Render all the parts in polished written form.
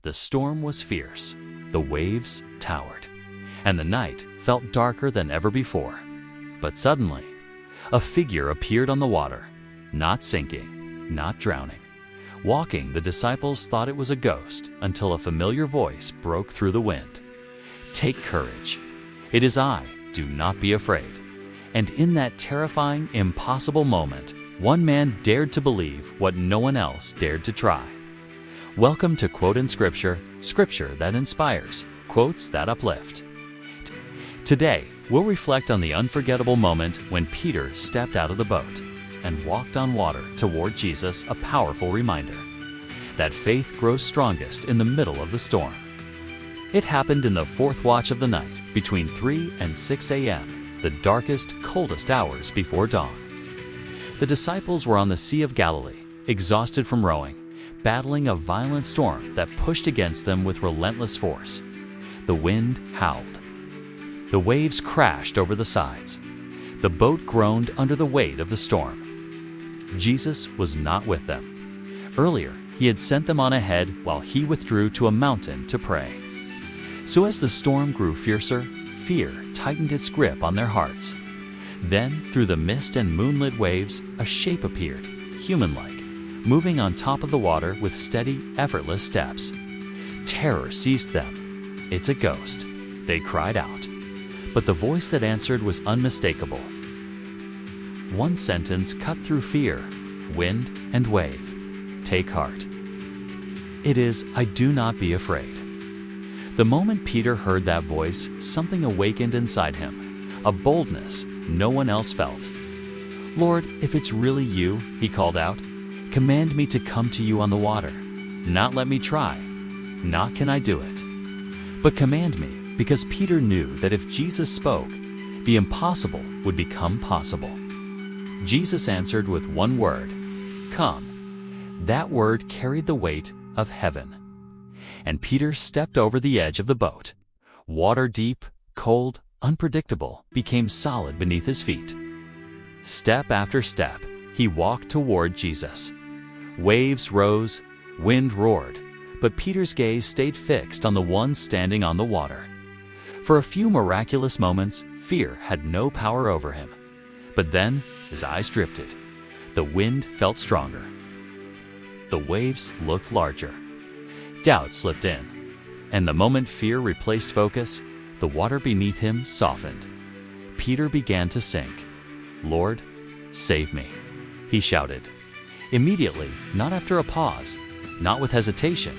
The storm was fierce, the waves towered, and the night felt darker than ever before. But suddenly, a figure appeared on the water, not sinking, not drowning. Walking, the disciples thought it was a ghost until a familiar voice broke through the wind. "Take courage. It is I. Do not be afraid." And in that terrifying, impossible moment, one man dared to believe what no one else dared to try. Welcome to Quote in Scripture, Scripture that inspires, quotes that uplift. Today, we'll reflect on the unforgettable moment when Peter stepped out of the boat and walked on water toward Jesus, a powerful reminder that faith grows strongest in the middle of the storm. It happened in the fourth watch of the night, between 3 and 6 a.m., the darkest, coldest hours before dawn. The disciples were on the Sea of Galilee, exhausted from rowing, battling a violent storm that pushed against them with relentless force. The wind howled. The waves crashed over the sides. The boat groaned under the weight of the storm. Jesus was not with them. Earlier, he had sent them on ahead while he withdrew to a mountain to pray. So as the storm grew fiercer, fear tightened its grip on their hearts. Then, through the mist and moonlit waves, a shape appeared, human-like, moving on top of the water with steady, effortless steps. Terror seized them. "It's a ghost," they cried out. But the voice that answered was unmistakable. One sentence cut through fear, wind, and wave. "Take heart. It is, I do not be afraid." The moment Peter heard that voice, something awakened inside him, a boldness no one else felt. "Lord, if it's really you," he called out, "command me to come to you on the water. Not let me try, not can I do it, but command me," because Peter knew that if Jesus spoke, the impossible would become possible. Jesus answered with one word, "Come." That word carried the weight of heaven. And Peter stepped over the edge of the boat. Water deep, cold, unpredictable, became solid beneath his feet. Step after step, he walked toward Jesus. Waves rose, wind roared, but Peter's gaze stayed fixed on the one standing on the water. For a few miraculous moments, fear had no power over him. But then, his eyes drifted. The wind felt stronger. The waves looked larger. Doubt slipped in. And the moment fear replaced focus, the water beneath him softened. Peter began to sink. "Lord, save me," he shouted. Immediately, not after a pause, not with hesitation,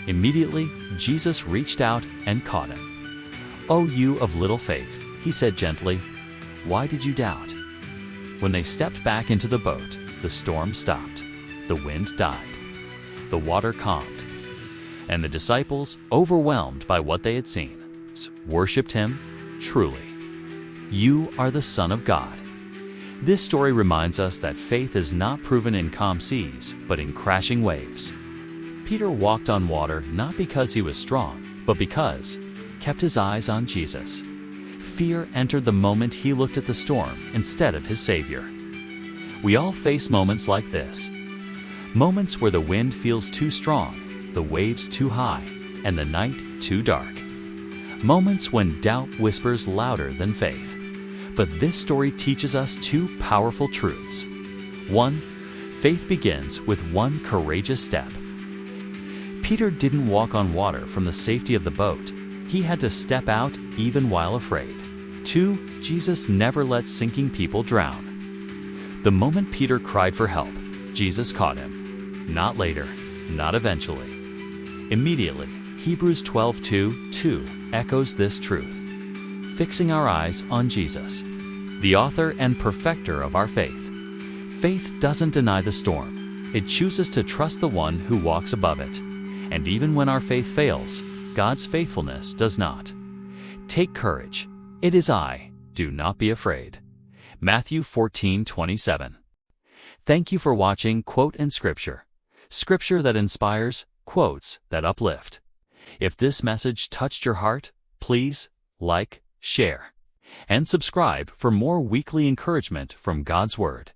immediately, Jesus reached out and caught him. "O you of little faith," he said gently, "why did you doubt?" When they stepped back into the boat, the storm stopped. The wind died. The water calmed. And the disciples, overwhelmed by what they had seen, worshipped him truly. "You are the Son of God." This story reminds us that faith is not proven in calm seas, but in crashing waves. Peter walked on water not because he was strong, but because he kept his eyes on Jesus. Fear entered the moment he looked at the storm instead of his Savior. We all face moments like this. Moments where the wind feels too strong, the waves too high, and the night too dark. Moments when doubt whispers louder than faith. But this story teaches us two powerful truths. One, faith begins with one courageous step. Peter didn't walk on water from the safety of the boat. He had to step out even while afraid. Two, Jesus never lets sinking people drown. The moment Peter cried for help, Jesus caught him. Not later, not eventually. Immediately. Hebrews 12:2 echoes this truth. Fixing our eyes on Jesus, the author and perfecter of our faith. Faith doesn't deny the storm. It chooses to trust the one who walks above it. And even when our faith fails, God's faithfulness does not. Take courage. It is I. Do not be afraid. Matthew 14:27. Thank you for watching Quote in Scripture. Scripture that inspires, quotes that uplift. If this message touched your heart, please like, share, and subscribe for more weekly encouragement from God's Word.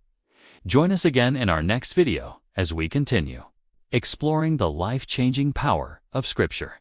Join us again in our next video as we continue. exploring the life-changing power of Scripture.